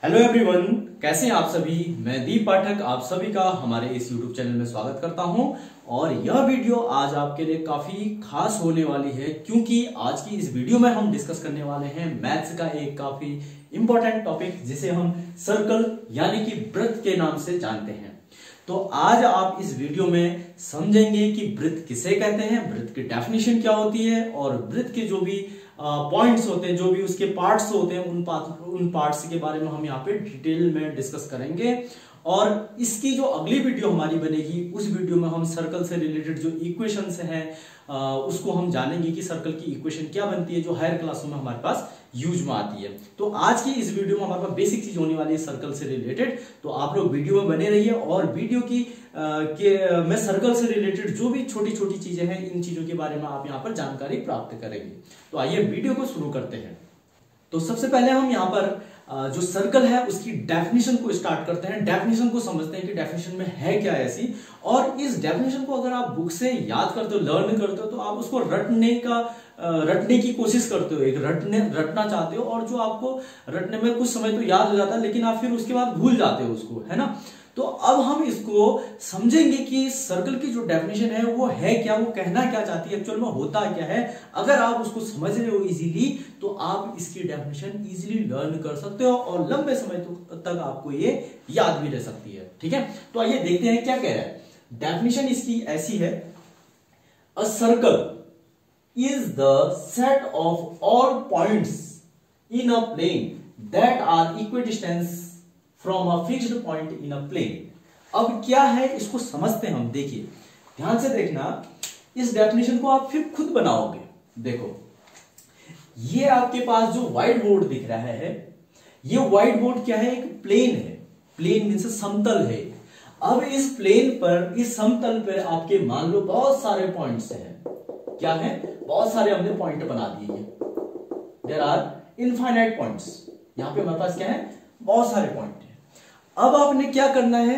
Hello everyone, कैसे हैं आप सभी। मैं दीप पाठक आप सभी का हमारे इस यूट्यूब चैनल में स्वागत करता हूं। और यह वीडियो आज आपके लिए काफी खास होने वाली है, क्योंकि आज की इस वीडियो में हम डिस्कस करने वाले हैं मैथ्स का एक काफी इंपॉर्टेंट टॉपिक, जिसे हम सर्कल यानी कि वृत्त के नाम से जानते हैं। तो आज आप इस वीडियो में समझेंगे कि वृत्त किसे कहते हैं, वृत्त की डेफिनेशन क्या होती है, और वृत्त के जो भी पॉइंट्स होते हैं, जो भी उसके पार्ट्स होते हैं, उन पार्ट्स के बारे में हम यहाँ पे डिटेल में डिस्कस करेंगे। और इसकी जो अगली वीडियो हमारी बनेगी, उस वीडियो में हम सर्कल से रिलेटेड जो इक्वेशंस हैं उसको हम जानेंगे कि सर्कल की इक्वेशन क्या बनती है, जो हायर क्लासों में हमारे पास यूज में आती है। तो आज की इस वीडियो में हमारे पास बेसिक चीज होने वाली है सर्कल से रिलेटेड। तो आप लोग वीडियो में बने रहिए, और वीडियो की में सर्कल से रिलेटेड जो भी छोटी छोटी चीजें हैं, इन चीजों के बारे में आप यहाँ पर जानकारी प्राप्त करेंगे। तो आइए वीडियो को शुरू करते हैं। तो सबसे पहले हम यहाँ पर जो सर्कल है उसकी डेफिनेशन को स्टार्ट करते हैं। डेफिनेशन को समझते हैं कि डेफिनेशन में है क्या ऐसी, और इस डेफिनेशन को अगर आप बुक से याद करते हो, लर्न करते हो, तो आप उसको रटने की कोशिश करते हो, एक रटना चाहते हो, और जो आपको रटने में कुछ समय तो याद हो जाता है, लेकिन आप फिर उसके बाद भूल जाते हो उसको, है ना। तो अब हम इसको समझेंगे कि सर्कल की जो डेफिनेशन है वो है क्या, वो कहना क्या चाहती है, एक्चुअल में होता क्या है। अगर आप उसको समझ रहे हो इजीली, तो आप इसकी डेफिनेशन इजीली लर्न कर सकते हो, और लंबे समय तक आपको ये याद भी रह सकती है। ठीक है, तो आइए देखते हैं क्या कह रहा है। डेफिनेशन इसकी ऐसी है, a circle is the set of all points in a plane that are equidistance from a fixed point in a plane. अब क्या है इसको समझते हैं हम। देखिए, ध्यान से देखना, इस डेफिनेशन को आप फिर खुद बनाओगे। देखो, ये आपके पास जो व्हाइट बोर्ड दिख रहा है, ये व्हाइट बोर्ड क्या है, एक प्लेन है। प्लेन मींस समतल है। अब इस प्लेन पर, इस समतल पर आपके मान लो बहुत सारे पॉइंट्स हैं। क्या है, बहुत सारे हमने पॉइंट बना दिए। There are infinite points. यहां पे हमारे पास क्या है, बहुत सारे पॉइंट है। अब आपने क्या करना है,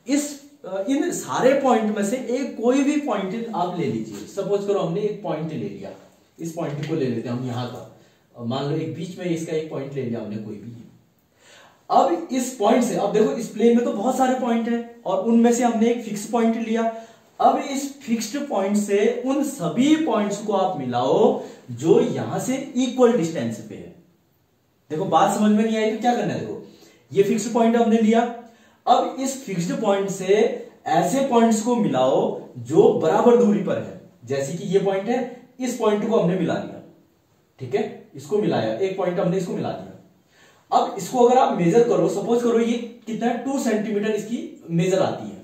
इन सारे पॉइंट में से एक कोई भी पॉइंट आप ले लीजिए। सपोज करो हमने एक पॉइंट ले लिया, इस पॉइंट को ले लेते हैं हम यहां का। मान लो एक बीच में इसका एक पॉइंट ले लिया हमने कोई भी। अब इस पॉइंट से, अब देखो इस प्लेन में तो बहुत सारे पॉइंट हैं, और उनमें से हमने एक फिक्स पॉइंट लिया। अब इस फिक्स्ड पॉइंट से उन सभी पॉइंट्स को आप मिलाओ जो यहां से इक्वल डिस्टेंस पे है। देखो, बात समझ में नहीं आई तो क्या करना है। देखो, ये फिक्स्ड पॉइंट हमने लिया। अब इस फिक्स्ड पॉइंट से ऐसे पॉइंट्स को मिलाओ जो बराबर दूरी पर है। जैसे कि ये पॉइंट है, इस पॉइंट को हमने मिला दिया। ठीक है, इसको मिलाया, एक पॉइंट हमने इसको मिला दिया। अब इसको अगर आप मेजर करो, सपोज करो ये कितना है, 2 सेंटीमीटर इसकी मेजर आती है।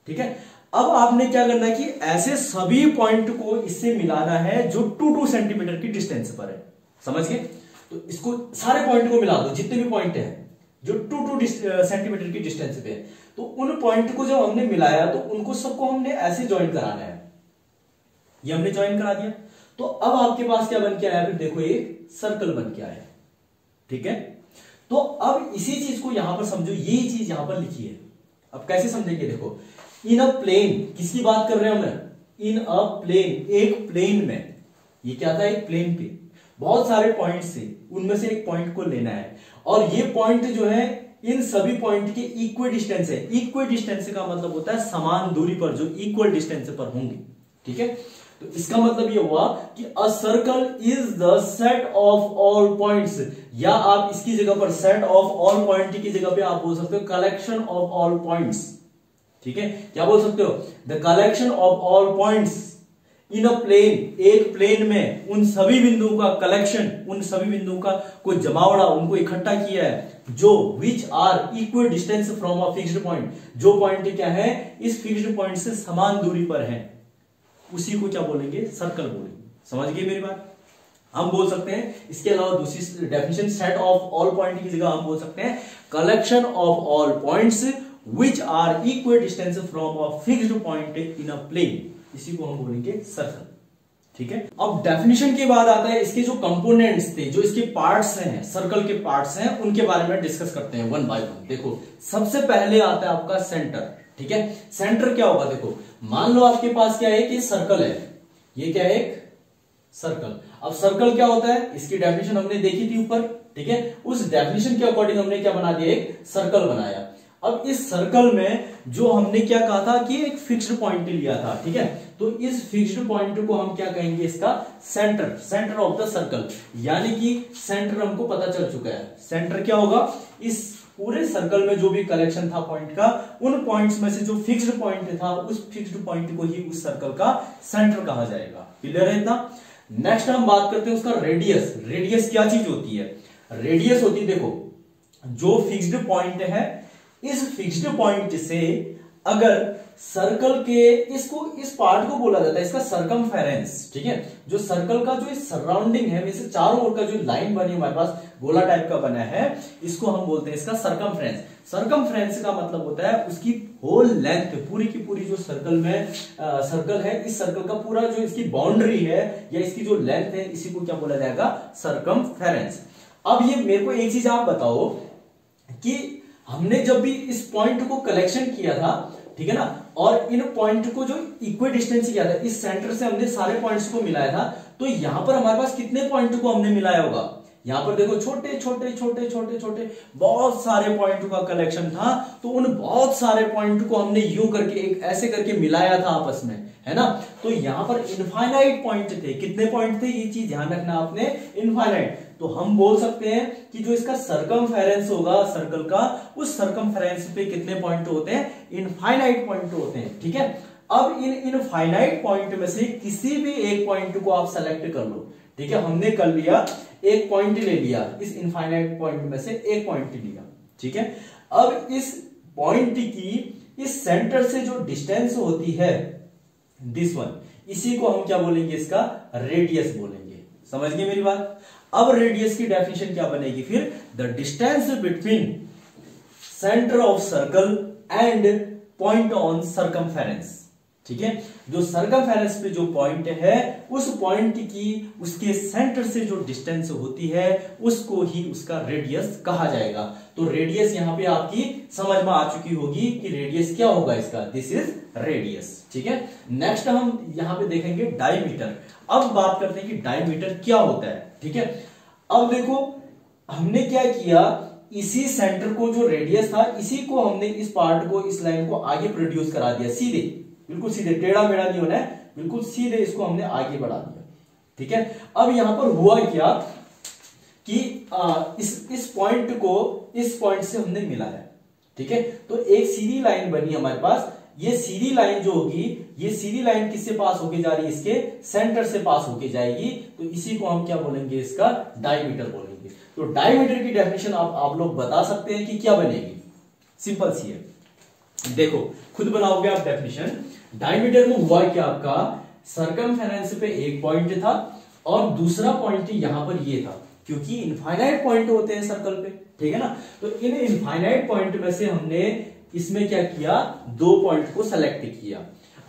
ठीक है, अब आपने क्या करना है कि ऐसे सभी पॉइंट को इससे मिलाना है जो 2 सेंटीमीटर की डिस्टेंस पर है। समझ गए। तो इसको सारे पॉइंट को मिला दो, जितने भी पॉइंट है जो 2 सेंटीमीटर की डिस्टेंस पे है। तो उन पॉइंट को जब हमने मिलाया, तो उनको सबको हमने ऐसे ज्वाइन कराना है। ये हमने ज्वाइन करा दिया। तो अब आपके पास क्या बन के आया, फिर देखो एक सर्कल बन के आया। ठीक है, तो अब इसी चीज को यहां पर समझो, यही चीज यहां पर लिखी है। अब कैसे समझेंगे, देखो, इन अ प्लेन, किसकी बात कर रहे हैं हम, इन अ प्लेन, एक प्लेन में। ये क्या था, एक प्लेन पे बहुत सारे पॉइंट से, उनमें से एक पॉइंट को लेना है, और ये पॉइंट जो है इन सभी पॉइंट के इक्वल डिस्टेंस है। इक्वल डिस्टेंस का मतलब होता है समान दूरी पर, जो इक्वल डिस्टेंस पर होंगे। ठीक है, तो इसका मतलब ये हुआ कि अ circle is the set of all points, या आप इसकी जगह पर सेट ऑफ ऑल पॉइंट की जगह पे आप बोल सकते हो कलेक्शन ऑफ ऑल पॉइंट्स। ठीक है, क्या बोल सकते हो, the collection of all points in a plane, एक प्लेन में उन सभी बिंदुओं का कलेक्शन, उन सभी बिंदुओं का कोई जमावड़ा, उनको इकट्ठा किया है, जो which are equal distance from a fixed point, जो पॉइंट क्या है इस फिक्स्ड पॉइंट से समान दूरी पर है, उसी को क्या बोलेंगे, सर्कल बोलेंगे। समझ गए मेरी बात। हम बोल सकते हैं, इसके अलावा दूसरी definition, set of all point की जगह हम बोल सकते हैं collection of all points which are equal distance from a fixed point in a plane, इसी को हम बोलेंगे सर्कल। ठीक है, अब डेफिनेशन के बाद आता है इसके जो कंपोनेंट्स थे, जो इसके पार्ट्स हैं, सर्कल के पार्ट्स हैं, उनके बारे में डिस्कस करते हैं वन बाय वन। देखो, सबसे पहले आता है आपका सेंटर। ठीक है, सेंटर क्या होगा, देखो मान लो आपके पास क्या है कि सर्कल है, ये क्या है, एक सर्कल। अब सर्कल क्या होता है, इसकी डेफिनेशन हमने देखी थी ऊपर, ठीक है। उस डेफिनेशन के अकॉर्डिंग हमने क्या बना दिया, एक सर्कल बनाया। अब इस सर्कल में जो हमने क्या कहा था कि एक फिक्स्ड पॉइंट लिया था, ठीक है। तो इस फिक्स्ड पॉइंट को हम क्या कहेंगे, इसका centre, centre of the circle, यानी कि सेंटर हमको पता चल चुका है। सेंटर क्या होगा, इस पूरे सर्कल में जो भी कलेक्शन था पॉइंट का, उन पॉइंट्स में से जो फिक्स्ड पॉइंट था, उस फिक्स्ड पॉइंट को ही उस सर्कल का सेंटर कहा जाएगा। क्लियर है इतना। नेक्स्ट हम बात करते हैं उसका रेडियस। रेडियस क्या चीज होती है, रेडियस होती है, देखो जो फिक्स्ड पॉइंट है, इस फिक्स्ड पॉइंट से अगर सर्कल के इस पार्ट को बोला जाता है इसका सरकमफेरेंस, ठीक है। जो सर्कल का जो सराउंडिंग है, वैसे चारों ओर का जो लाइन बनी हमारे पास गोला टाइप का बना है, इसको हम बोलते हैं इसका सरकमफ्रेंस। सरकमफ्रेंस का मतलब होता है उसकी होल लेंथ, पूरी की पूरी जो सर्कल में सर्कल है, इस सर्कल का पूरा जो इसकी बाउंड्री है या इसकी जो लेंथ है, इसी को क्या बोला जाएगा, सरकमफेरेंस। अब ये मेरे को एक चीज आप बताओ कि हमने जब भी इस पॉइंट को कलेक्शन किया था, ठीक है ना, और इन पॉइंट को जो इक्वल डिस्टेंस किया था, इस सेंटर से हमने सारे पॉइंट्स को मिलाया था, तो यहां पर हमारे पास कितने पॉइंट को हमने मिलाया होगा, यहां पर देखो छोटे छोटे छोटे छोटे छोटे बहुत सारे पॉइंट का कलेक्शन था। तो उन बहुत सारे पॉइंट को हमने यूं करके एक ऐसे करके मिलाया था आपस में, है ना। तो यहां पर इनफाइनाइट पॉइंट थे। कितने पॉइंट थे, ये चीज ध्यान रखना आपने, इनफाइनाइट। तो हम बोल सकते हैं कि जो इसका सरकमफेरेंस होगा सर्कल का, उस सरकमफेरेंस पे कितने पॉइंट होते हैं, इनफाइनाइट पॉइंट होते हैं, ठीक है। अब इन इनफाइनाइट पॉइंट में से किसी भी एक पॉइंट को आप सेलेक्ट कर लो, ठीक है। हमने कर लिया, एक पॉइंट ले लिया, इस इनफाइनाइट पॉइंट में से एक पॉइंट लिया, ठीक है। अब इस पॉइंट की इस सेंटर से जो डिस्टेंस होती है, दिस वन, इसी को हम क्या बोलेंगे, इसका रेडियस बोलेंगे। समझ गए मेरी बात। अब रेडियस की डेफिनेशन क्या बनेगी फिर, the distance between centre of circle and point on circumference, ठीक है। जो सरकमफेरेंस पे जो पॉइंट है, उस पॉइंट की उसके सेंटर से जो डिस्टेंस होती है, उसको ही उसका रेडियस कहा जाएगा। तो रेडियस यहां पे आपकी समझ में आ चुकी होगी कि रेडियस क्या होगा इसका, दिस इज रेडियस, ठीक है। नेक्स्ट हम यहां पे देखेंगे डायमीटर। अब बात करते हैं कि डायमीटर क्या होता है, ठीक है। अब देखो हमने क्या किया, इसी सेंटर को जो रेडियस था, इसी को हमने इस पार्ट को, इस लाइन को आगे प्रोड्यूस करा दिया, सीधे, बिल्कुल सीधे, टेढ़ा मेढ़ा नहीं होना है, बिल्कुल सीधे इसको हमने आगे बढ़ा दिया, ठीक है। अब यहां पर हुआ क्या कि इस पॉइंट को इस पॉइंट से हमने मिलाया, ठीक है। तो एक सीधी लाइन बनी हमारे पास। ये सीधी लाइन जो होगी, ये सीधी लाइन किससे पास होके जा रही है, इसके सेंटर से पास होके जाएगी। तो इसी को हम क्या बोलेंगे, इसका डायमीटर बोलेंगे। तो डायमीटर की डेफिनेशन आप लोग बता सकते हैं कि क्या बनेगी, सिंपल सी है, देखो खुद बनाओगे आप डेफिनेशन। डायमीटर में हुआ क्या, आपका सरकमफेरेंस पे एक पॉइंट था और दूसरा पॉइंट यहां पर ये था, क्योंकि इनफाइनाइट पॉइंट होते हैं सर्कल पे, ठीक है ना। तो इन इनफाइनाइट पॉइंट में से हमने इसमें क्या किया, दो पॉइंट को सेलेक्ट किया।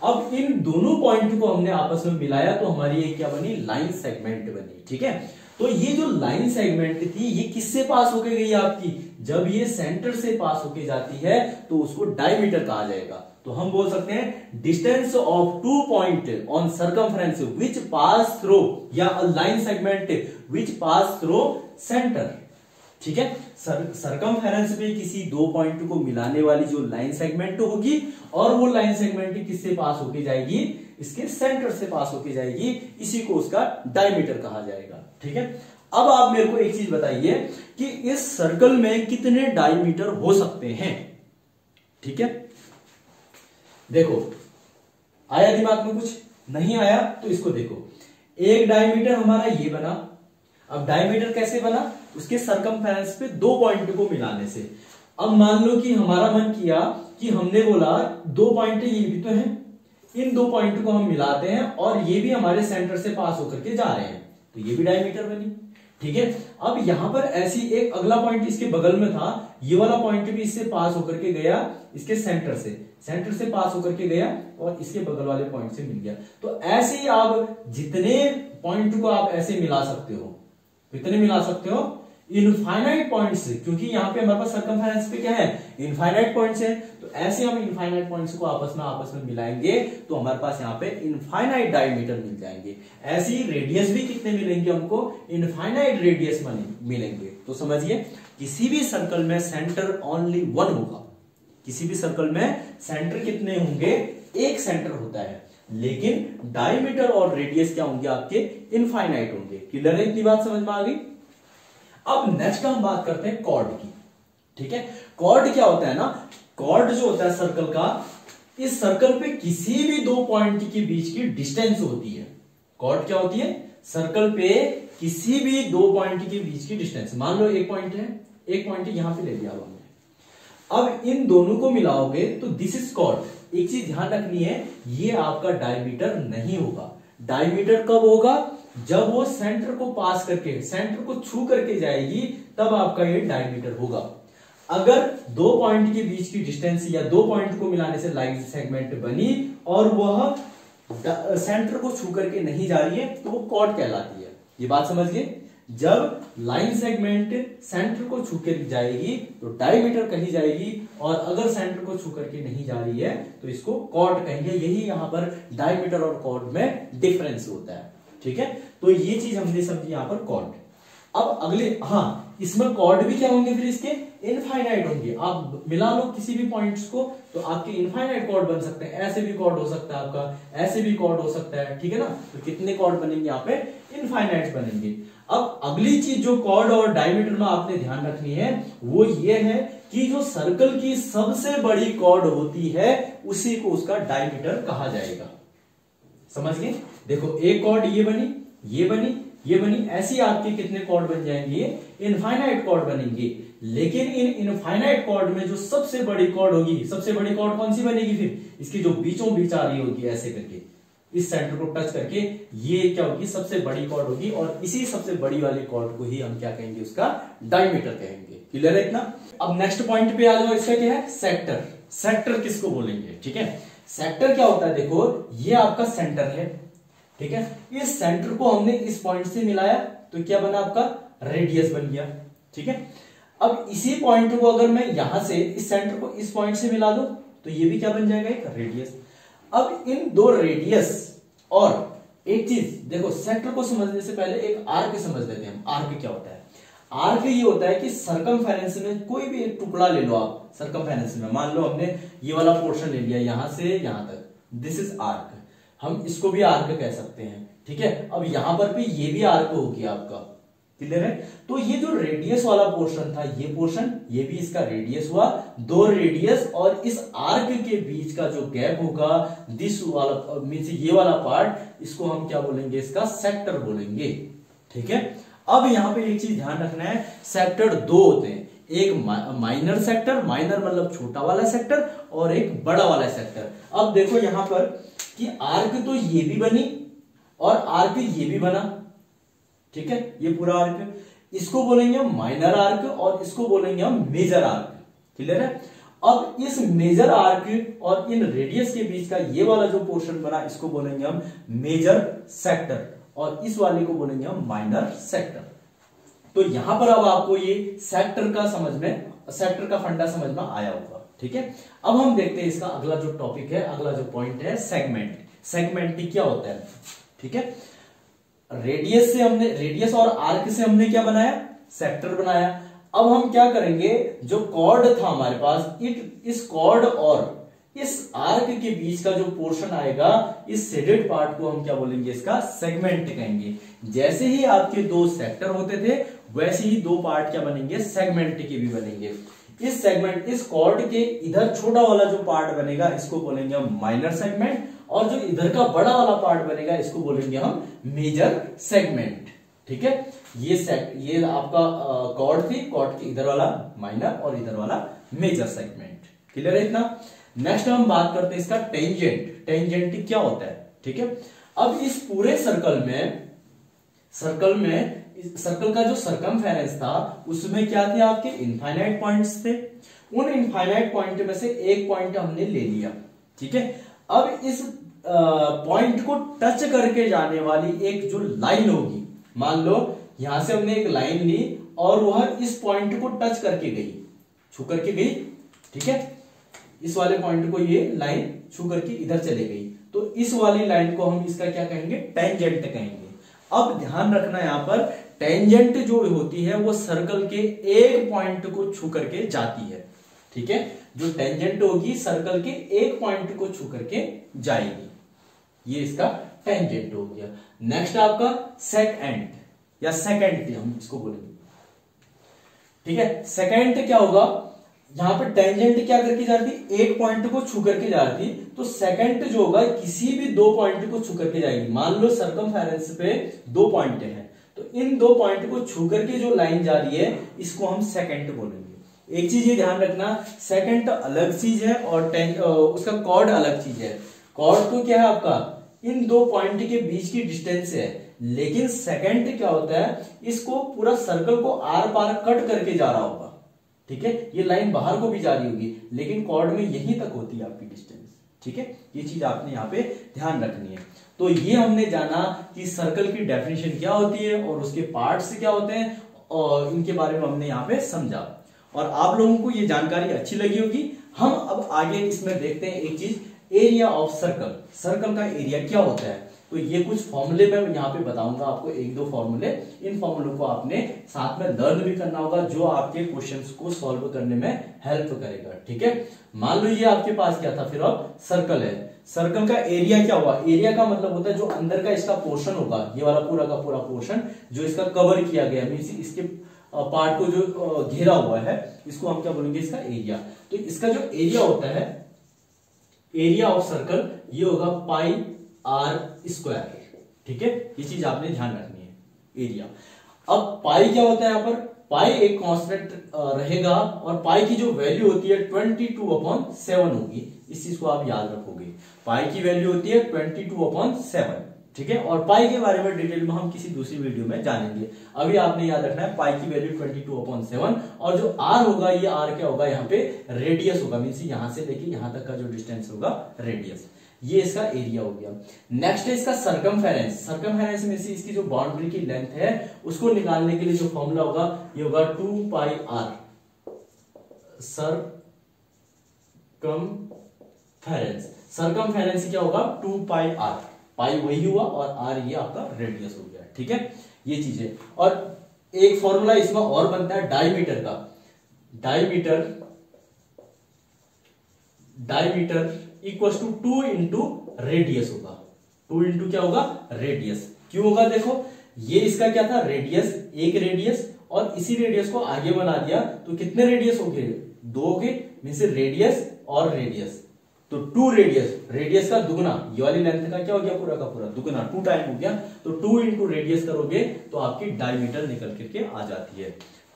अब इन दोनों पॉइंट को हमने आपस में मिलाया, तो हमारी ये क्या बनी, लाइन सेगमेंट बनी, ठीक है। तो ये जो लाइन सेगमेंट थी, ये किससे पास होके गई आपकी, जब ये सेंटर से पास होके जाती है तो उसको डायमीटर कहा जाएगा। तो हम बोल सकते हैं distance of two point on circumference which pass through, या line segment which pass through centre, ठीक है। सरकमफेरेंस में किसी दो पॉइंट को मिलाने वाली जो लाइन सेगमेंट होगी, और वो लाइन सेगमेंट किससे पास होके जाएगी, इसके सेंटर से पास होके जाएगी, इसी को उसका डायमीटर कहा जाएगा, ठीक है। अब आप मेरे को एक चीज बताइए कि इस सर्कल में कितने डायमीटर हो सकते हैं, ठीक है। देखो आया दिमाग में, कुछ नहीं आया तो इसको देखो। एक डायमीटर हमारा ये बना। अब डायमीटर कैसे बना, उसके सरकमफेरेंस पे दो पॉइंट को मिलाने से। अब मान लो कि हमारा मन किया कि हमने बोला दो पॉइंट ये भी तो है, इन दो पॉइंट को हम मिलाते हैं और ये भी हमारे सेंटर से पास होकर के जा रहे हैं, तो ये भी डायमीटर बनी, ठीक है। अब यहां पर ऐसी एक अगला पॉइंट इसके बगल में था, ये वाला पॉइंट भी इससे पास होकर के गया, इसके सेंटर से पास होकर के गया और इसके बगल वाले पॉइंट से मिल गया। तो ऐसे ही आप जितने पॉइंट को आप ऐसे मिला सकते हो, कितने मिला सकते हो, इनफाइनाइट पॉइंट्स, क्योंकि यहाँ पे हमारे पास सर्कमफेरेंस पे क्या है, इनफाइनाइट पॉइंट्स है, तो ऐसे हम इनफाइनाइट पॉइंट्स को आपस में मिलाएंगे तो हमारे पास यहाँ पे इनफाइनाइट डायमीटर मिल जाएंगे। ऐसे ही रेडियस भी कितने मिलेंगे हमको, इनफाइनाइट रेडियस मिलेंगे। तो समझिए किसी भी सर्कल में सेंटर ओनली वन होगा, किसी भी सर्कल में सेंटर कितने होंगे, एक सेंटर होता है, लेकिन डायमीटर और रेडियस क्या होंगे आपके, इनफाइनाइट होंगे। क्लियर है, इतनी बात समझ में आ गई। अब नेक्स्ट हम बात करते हैं कॉर्ड की। ठीक है, कॉर्ड क्या होता है ना, कॉर्ड जो होता है सर्कल का, इस सर्कल पे किसी भी दो पॉइंट के बीच की डिस्टेंस होती है। कॉर्ड क्या होती है, सर्कल पे किसी भी दो पॉइंट के बीच की डिस्टेंस, मान लो एक पॉइंट है, एक पॉइंट यहां पे ले लिया हमने, अब इन दोनों को मिलाओगे तो दिस इज कॉर्ड। एक चीज ध्यान रखनी है, ये आपका डायमीटर नहीं होगा। डायमीटर कब होगा, जब वो सेंटर को पास करके, सेंटर को छू करके जाएगी, तब आपका ये डायमीटर होगा। अगर दो पॉइंट के बीच की डिस्टेंस या दो पॉइंट को मिलाने से लाइन सेगमेंट बनी और वह सेंटर को छू करके नहीं जा रही है तो वो कॉर्ड कहलाती है। ये बात समझिए, जब लाइन सेगमेंट सेंटर को छू कर जाएगी तो डायमीटर कही जाएगी, और अगर सेंटर को छू करके नहीं जा रही है तो इसको कॉर्ड कहेंगे। यही यहां पर डायमीटर और कॉर्ड में डिफरेंस होता है। ठीक है, तो ये चीज हमने समझी यहां पर कॉर्ड। अब अगले, हाँ, इसमें कॉर्ड भी क्या होंगे फिर इसके, इनफाइनाइट होंगे। आप मिला लो किसी भी पॉइंट्स को तो आपके इनफाइनाइट कॉर्ड बन सकते हैं। ऐसे भी कॉर्ड हो सकता है आपका, ऐसे भी कॉर्ड हो सकता है। ठीक है ना, तो कितने कॉर्ड बनेंगे यहाँ पे, इनफाइनाइट बनेंगे। अब अगली चीज जो कॉर्ड और डायमीटर में आपने ध्यान रखनी है वो ये है कि जो सर्कल की सबसे बड़ी कॉर्ड होती है उसी को उसका डायमीटर कहा जाएगा। समझ गए, देखो एक कॉर्ड ये बनी, ये बनी, ये बनी, ऐसी आपके कितने कॉर्ड बन जाएंगे, इनफाइनाइट कॉर्ड बनेंगे। लेकिन इन इनफाइनाइट कॉर्ड में जो सबसे बड़ी कॉर्ड होगी, सबसे बड़ी कॉर्ड कौन सी बनेगी फिर, इसकी जो बीचों बीच आ रही होगी ऐसे करके, इस सेंटर को टच करके, ये क्या होगी, सबसे बड़ी कॉर्ड होगी। और इसी सबसे बड़ी वाली कॉर्ड को ही हम क्या कहेंगे, उसका डायमीटर कहेंगे। क्लियर है इतना। अब नेक्स्ट पॉइंट पे आ जाओ, इसका क्या है, सेक्टर। सेक्टर किसको बोलेंगे, ठीक है, सेक्टर क्या होता है, देखो ये आपका सेंटर है, ठीक है, इस सेंटर को हमने इस पॉइंट से मिलाया तो क्या बना, आपका रेडियस बन गया। ठीक है, अब इसी पॉइंट को अगर मैं यहां से इस सेंटर को इस पॉइंट से मिला दूं तो ये भी क्या बन जाएगा, एक रेडियस। अब इन दो रेडियस, और एक चीज देखो, सेक्टर को समझने से पहले एक आर्क समझ लेते हैं हम। आर्क क्या होता है, आर्क ये होता है कि सर्कमफेरेंस में कोई भी एक टुकड़ा ले लो आप, सर्कमफेरेंस में मान लो हमने ये वाला पोर्शन ले लिया यहां से यहां तक, दिस इज आर्क, हम इसको भी आर्क कह सकते हैं। ठीक है, अब यहां पर भी ये भी आर्क होगी आपका। क्लियर है, तो ये जो रेडियस वाला पोर्शन था, ये पोर्शन, ये भी इसका रेडियस हुआ, दो रेडियस, और इस आर्क के बीच का जो गैप होगा, दिस वाला मींस ये वाला पार्ट, इसको हम क्या बोलेंगे, इसका सेक्टर बोलेंगे। ठीक है, अब यहां पे एक चीज ध्यान रखना है, सेक्टर दो होते हैं, एक माइनर सेक्टर, माइनर मतलब छोटा वाला सेक्टर, और एक बड़ा वाला सेक्टर। अब देखो यहां पर कि आर्क तो ये भी बनी और आर्क ये भी बना, ठीक है, ये पूरा आर्क, इसको बोलेंगे हम माइनर आर्क और इसको बोलेंगे हम मेजर आर्क। क्लियर है, अब इस मेजर आर्क और इन रेडियस के बीच का ये वाला जो पोर्शन बना, इसको बोलेंगे हम मेजर सेक्टर, और इस वाले को बोलेंगे हम माइनर सेक्टर। तो यहां पर अब आपको ये सेक्टर का समझ में, सेक्टर का फंडा समझ में आया होगा। ठीक है, अब हम देखते हैं इसका अगला जो टॉपिक है, अगला जो पॉइंट है, सेगमेंट। सेगमेंट क्या होता है, ठीक है, रेडियस से हमने, रेडियस और आर्क से हमने क्या बनाया, सेक्टर बनाया। अब हम क्या करेंगे, जो कॉर्ड था हमारे पास, इस कॉर्ड और इस आर्क के बीच का जो पोर्शन आएगा, इस शेडेड पार्ट को हम क्या बोलेंगे, इसका सेगमेंट कहेंगे। जैसे ही आपके दो सेक्टर होते थे वैसे ही दो पार्ट क्या बनेंगे, सेगमेंट के भी बनेंगे। इस सेगमेंट, इस कॉर्ड के इधर छोटा वाला जो पार्ट बनेगा इसको बोलेंगे हम माइनर सेगमेंट, और जो इधर का बड़ा वाला पार्ट बनेगा इसको बोलेंगे हम मेजर सेगमेंट। ठीक है, ये आपका कॉर्ड थी, कॉर्ड के इधर वाला माइनर और इधर वाला मेजर सेगमेंट। क्लियर है इतना। नेक्स्ट हम बात करते हैं इसका टेंजेंट। टेंजेंट क्या होता है, ठीक है, अब इस पूरे सर्कल में सर्कल का जो सर्कमफेरेंस था उसमें क्या थे, आपके इनफाइनाइट पॉइंट्स थे। उन इनफाइनाइट पॉइंट में से एक पॉइंट हमने ले लिया। ठीक है, अब इस पॉइंट को टच करके जाने वाली एक जो लाइन होगी, मान लो यहां से हमने एक लाइन ली और वह इस पॉइंट को टच करके गई, छू करके गई, ठीक है, इस वाले पॉइंट को ये लाइन छू करके इधर चले गई, तो इस वाली लाइन को हम इसका क्या कहेंगे, टेंजेंट कहेंगे। अब ध्यान रखना यहां पर टेंजेंट जो होती है वो सर्कल के एक पॉइंट को छू करके जाती है, ठीक है, जो टेंजेंट होगी सर्कल के एक पॉइंट को छू करके जाएगी, ये इसका टेंजेंट हो गया। नेक्स्ट आपका सेकंड या सेकंड हम इसको बोलेंगे, ठीक है। सेकंड क्या होगा, यहां पर टेंजेंट क्या करके जा रही थी, एक पॉइंट को छू करके जा रही थी, तो सेकंड जो होगा किसी भी दो पॉइंट को छू करके जाएगी। मान लो सर्कमफेरेंस पे दो पॉइंट है, तो इन दो पॉइंट को छू करके जो लाइन जा रही है इसको हम सेकंड बोलेंगे। एक चीज ये ध्यान रखना, सेकंड अलग चीज है और उसका कॉर्ड अलग चीज है। कॉर्ड तो क्या है आपका, इन दो पॉइंट के बीच की डिस्टेंस है, लेकिन सेकंड क्या होता है, इसको पूरा सर्कल को आर पार कट करके जा रहा होगा, ठीक है, ये लाइन बाहर को भी जा रही होगी, लेकिन कॉर्ड में यहीं तक होती है आपकी डिस्टेंस, ठीक है, ये चीज आपने यहाँ पे ध्यान रखनी है। तो ये हमने जाना कि सर्कल की डेफिनेशन क्या होती है और उसके पार्ट्स क्या होते हैं, और इनके बारे में हमने यहाँ पे समझा, और आप लोगों को ये जानकारी अच्छी लगी होगी। हम अब आगे इसमें देखते हैं एक चीज, एरिया ऑफ सर्कल, सर्कल का एरिया क्या होता है। तो ये कुछ फॉर्मूले मैं यहाँ पे बताऊंगा आपको, एक दो फॉर्मूले, इन फॉर्मूलों को आपने साथ में लर्न भी करना होगा, जो आपके क्वेश्चंस को सॉल्व करने में हेल्प करेगा, ठीक है। मान लो ये आपके पास क्या था, फिर अब सर्कल है, सर्कल का एरिया क्या हुआ, एरिया का मतलब होता है जो अंदर का इसका पोर्शन होगा, ये वाला पूरा का पूरा पोर्शन जो इसका कवर किया गया, मींस इसके पार्ट को जो घेरा हुआ है, इसको हम क्या बोलेंगे, इसका एरिया। तो इसका जो एरिया होता है, एरिया ऑफ सर्कल, ये होगा पाई आर स्क्वायर, ठीक है, ये चीज आपने ध्यान रखनी है, एरिया। अब पाई क्या होता है, यहाँ पर पाई एक कांस्टेंट रहेगा, और पाई की जो वैल्यू होती है 22/7 होगी, इस चीज को आप याद रखोगे, पाई की वैल्यू होती है 22/7, ठीक है, और पाई के बारे में डिटेल में हम किसी दूसरी वीडियो में जानेंगे। अभी आपने याद रखना है पाई की वैल्यू 22/7, और जो आर होगा, ये आर क्या होगा, यहाँ पे रेडियस होगा, मीन्स यहां से लेके यहां तक का जो डिस्टेंस होगा, रेडियस, ये इसका एरिया हो गया। नेक्स्ट है इसका सर्कमफेरेंस, सर्कमफेरेंस में से इसकी जो बाउंड्री की लेंथ है उसको निकालने के लिए जो फॉर्मूला होगा, ये होगा 2πr, सर्कमफेरेंस, सर्कमफेरेंस क्या होगा, 2πr, पाई वही हुआ और आर ये आपका रेडियस हो गया, ठीक है, ये चीज है। और एक फॉर्मूला इसमें और बनता है डायमीटर का, diameter equals to 2 into radius होगा, 2 इंटू क्या होगा, रेडियस। क्यों होगा, देखो ये इसका क्या था, रेडियस, एक रेडियस, और इसी रेडियस को आगे बना दिया तो कितने रेडियस हो गए, 2 हो गए, मींस रेडियस और रेडियस, तो 2 रेडियस, रेडियस का दुगना, ये वाली लेंथ का क्या हो गया, पूरा का पूरा दुगना, 2 टाइम हो गया, तो 2 इंटू रेडियस करोगे तो आपकी डायमीटर निकल करके आ जाती है,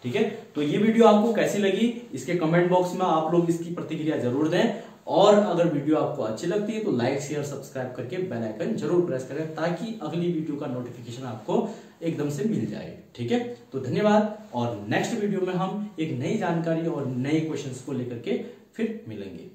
ठीक है। तो ये वीडियो आपको कैसी लगी, इसके कमेंट बॉक्स में आप लोग इसकी प्रतिक्रिया जरूर दें, और अगर वीडियो आपको अच्छी लगती है तो लाइक शेयर सब्सक्राइब करके बेल आइकन जरूर प्रेस करें, ताकि अगली वीडियो का नोटिफिकेशन आपको एकदम से मिल जाए, ठीक है। तो धन्यवाद, और नेक्स्ट वीडियो में हम एक नई जानकारी और नए क्वेश्चंस को लेकर के फिर मिलेंगे।